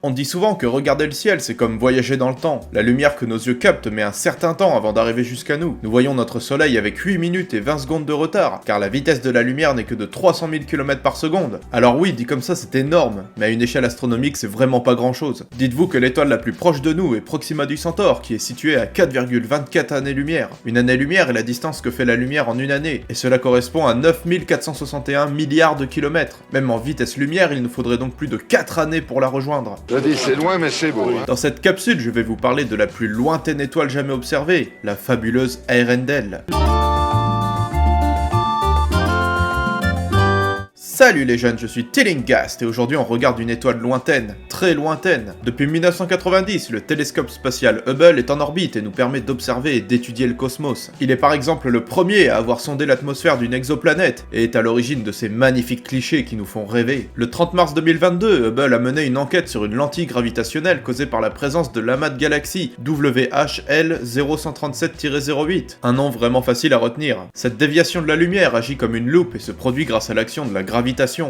On dit souvent que regarder le ciel, c'est comme voyager dans le temps. La lumière que nos yeux captent met un certain temps avant d'arriver jusqu'à nous. Nous voyons notre soleil avec 8 minutes et 20 secondes de retard, car la vitesse de la lumière n'est que de 300 000 km par seconde. Alors oui, dit comme ça, c'est énorme, mais à une échelle astronomique, c'est vraiment pas grand chose. Dites-vous que l'étoile la plus proche de nous est Proxima du Centaure, qui est située à 4,24 années-lumière. Une année-lumière est la distance que fait la lumière en une année, et cela correspond à 9461 milliards de kilomètres. Même en vitesse lumière, il nous faudrait donc plus de 4 années pour la rejoindre. Je dis c'est loin mais c'est beau. Hein. Dans cette capsule, je vais vous parler de la plus lointaine étoile jamais observée, la fabuleuse Eärendel. Salut les jeunes, je suis Tillinghast et aujourd'hui on regarde une étoile lointaine, très lointaine. Depuis 1990, le télescope spatial Hubble est en orbite et nous permet d'observer et d'étudier le cosmos. Il est par exemple le premier à avoir sondé l'atmosphère d'une exoplanète et est à l'origine de ces magnifiques clichés qui nous font rêver. Le 30 mars 2022, Hubble a mené une enquête sur une lentille gravitationnelle causée par la présence de l'amas de galaxies WHL 0137-08. Un nom vraiment facile à retenir. Cette déviation de la lumière agit comme une loupe et se produit grâce à l'action de la gravitation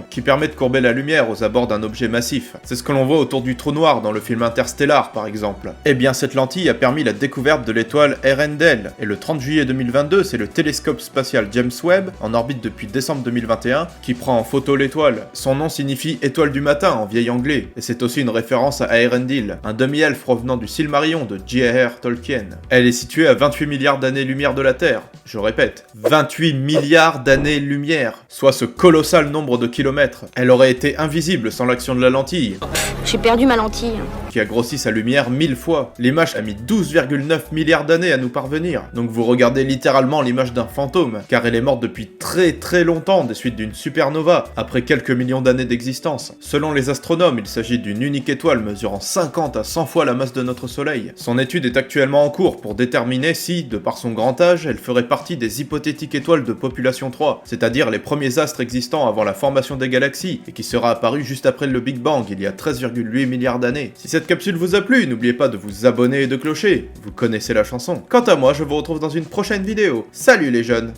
qui permet de courber la lumière aux abords d'un objet massif. C'est ce que l'on voit autour du trou noir dans le film Interstellar par exemple. Eh bien cette lentille a permis la découverte de l'étoile Eärendel, et le 30 juillet 2022 c'est le télescope spatial James Webb, en orbite depuis décembre 2021, qui prend en photo l'étoile. Son nom signifie étoile du matin en vieil anglais, et c'est aussi une référence à Eärendil, un demi-elfe provenant du Silmarillion de J.R.R. Tolkien. Elle est située à 28 milliards d'années-lumière de la Terre. Je répète, 28 milliards d'années-lumière, soit ce colossal nombre de kilomètres. Elle aurait été invisible sans l'action de la lentille. J'ai perdu ma lentille. Qui a grossi sa lumière 1000 fois. L'image a mis 12,9 milliards d'années à nous parvenir. Donc vous regardez littéralement l'image d'un fantôme, car elle est morte depuis très longtemps des suites d'une supernova, après quelques millions d'années d'existence. Selon les astronomes, il s'agit d'une unique étoile mesurant 50 à 100 fois la masse de notre Soleil. Son étude est actuellement en cours pour déterminer si, de par son grand âge, elle ferait partie des hypothétiques étoiles de population 3, c'est-à-dire les premiers astres existants avant la formation des galaxies, et qui sera apparu juste après le Big Bang, il y a 13,8 milliards d'années. Si cette capsule vous a plu, n'oubliez pas de vous abonner et de clocher, vous connaissez la chanson. Quant à moi, je vous retrouve dans une prochaine vidéo. Salut les jeunes!